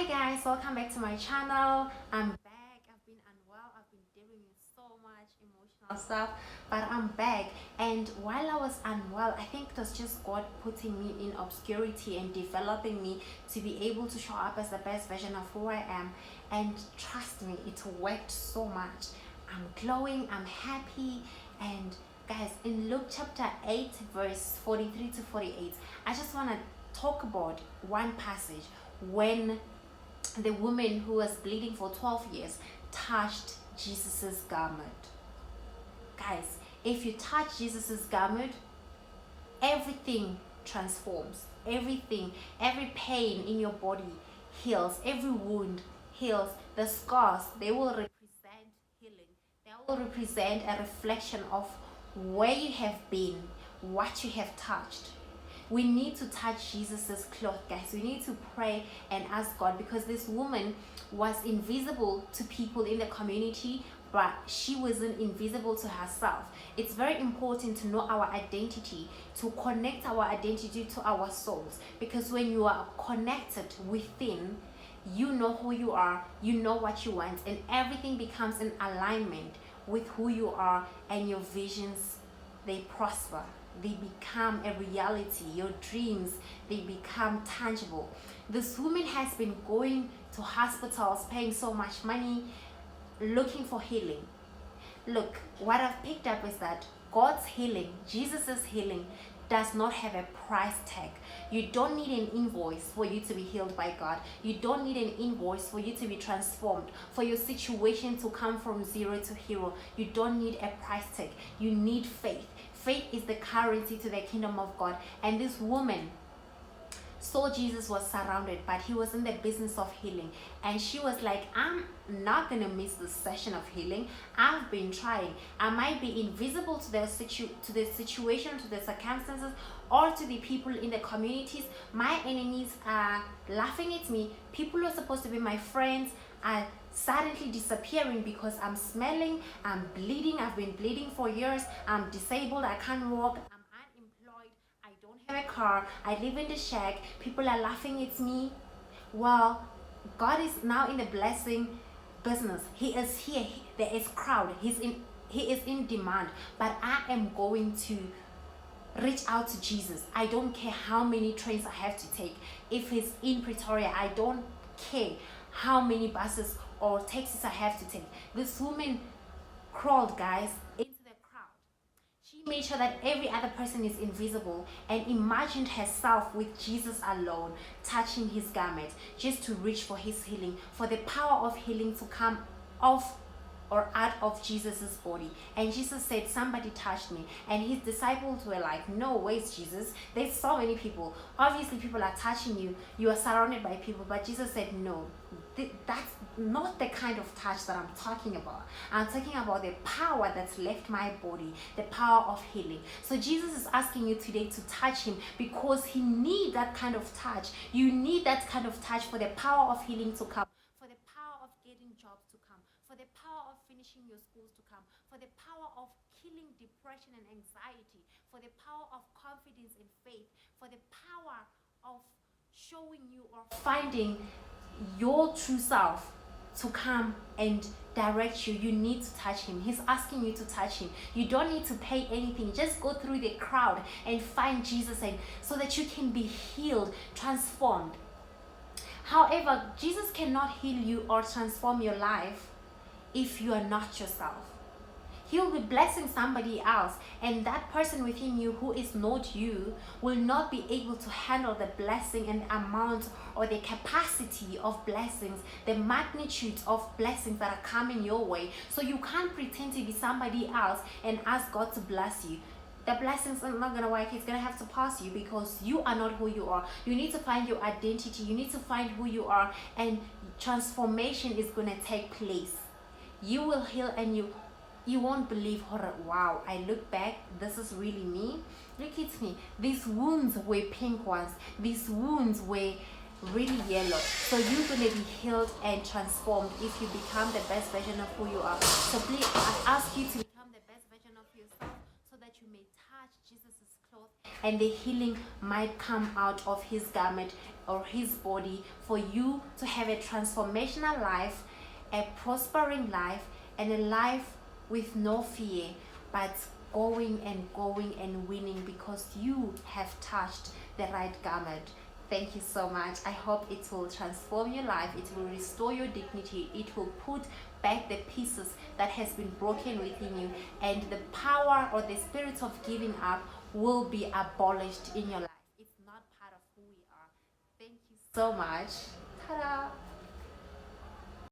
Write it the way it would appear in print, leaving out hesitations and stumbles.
guys, welcome back to my channel. I'm back. I've been unwell. I've been dealing with so much emotional stuff, but I'm back. And while I was unwell, I think it was just God putting me in obscurity and developing me to be able to show up as the best version of who I am. And trust me, it worked so much. I'm glowing, I'm happy. And guys, in Luke chapter 8 verse 43 to 48, I just want to talk about one passage when the woman who was bleeding for 12 years touched Jesus's garment. Guys, if you touch Jesus's garment, everything transforms. Everything, every pain in your body heals, every wound heals. The scars, they will represent healing. They will represent a reflection of where you have been, what you have touched. We need to touch Jesus's cloth, guys. We need to pray and ask God, because this woman was invisible to people in the community, but she wasn't invisible to herself. It's very important to know our identity, to connect our identity to our souls, because when you are connected within, you know who you are, you know what you want, and everything becomes in alignment with who you are, and your visions, they prosper. They become a reality. Your dreams, they become tangible. This woman has been going to hospitals, paying so much money, looking for healing. Look, what I've picked up is that God's healing, Jesus's healing, does not have a price tag. You don't need an invoice for you to be healed by God. You don't need an invoice for you to be transformed, for your situation to come from zero to hero. You don't need a price tag. You need faith. Faith is the currency to the kingdom of God. And this woman saw Jesus was surrounded, but he was in the business of healing. And she was like, I'm not going to miss this session of healing. I've been trying. I might be invisible to the situation, to the circumstances, or to the people in the communities. My enemies are laughing at me. People who are supposed to be my friends are suddenly disappearing because I'm smelling, I'm bleeding, I've been bleeding for years, I'm disabled, I can't walk, I'm unemployed, I don't have a car, I live in the shack, people are laughing at me. Well, God is now in the blessing business. He is here. There is crowd. He is in demand. But I am going to reach out to Jesus. I don't care how many trains I have to take. If he's in Pretoria, I don't care how many buses or taxis I have to take. This woman crawled, guys, into the crowd. She made sure that every other person is invisible and imagined herself with Jesus alone, touching his garment, just to reach for his healing, for the power of healing to come off or out of Jesus's body. And Jesus said, somebody touched me. And his disciples were like, no, where's Jesus? There's so many people. Obviously people are touching you. You are surrounded by people. But Jesus said, no, that's not the kind of touch that I'm talking about. I'm talking about the power that's left my body, the power of healing. So Jesus is asking you today to touch him, because he needs that kind of touch. You need that kind of touch for the power of healing to come, for the power of getting jobs to come, for the power of finishing your schools to come, for the power of killing depression and anxiety, for the power of confidence and faith, for the power of showing you or finding your true self to come and direct you. You need to touch him. He's asking you to touch him. You don't need to pay anything. Just go through the crowd and find Jesus, and so that you can be healed, transformed. However, Jesus cannot heal you or transform your life if you are not yourself. He will be blessing somebody else, and that person within you who is not you will not be able to handle the blessing and the amount or the capacity of blessings, the magnitude of blessings that are coming your way. So you can't pretend to be somebody else and ask God to bless you. The blessings are not going to work. It's going to have to pass you, because you are not who you are. You need to find your identity. You need to find who you are, and transformation is going to take place. You will heal, and you won't believe, wow, I look back, this is really me. Look at me. These wounds were pink ones. These wounds were really yellow. So you're going to be healed and transformed if you become the best version of who you are. So please, I ask you to become the best version of yourself, so that you may touch Jesus's cloth and the healing might come out of his garment or his body, for you to have a transformational life, a prospering life, and a life with no fear, but going and winning because you have touched the right garment. Thank you so much. I hope it will transform your life. It will restore your dignity. It will put back the pieces that has been broken within you, and the power or the spirit of giving up will be abolished in your life. It's not part of who we are. Thank you so much. Ta-da!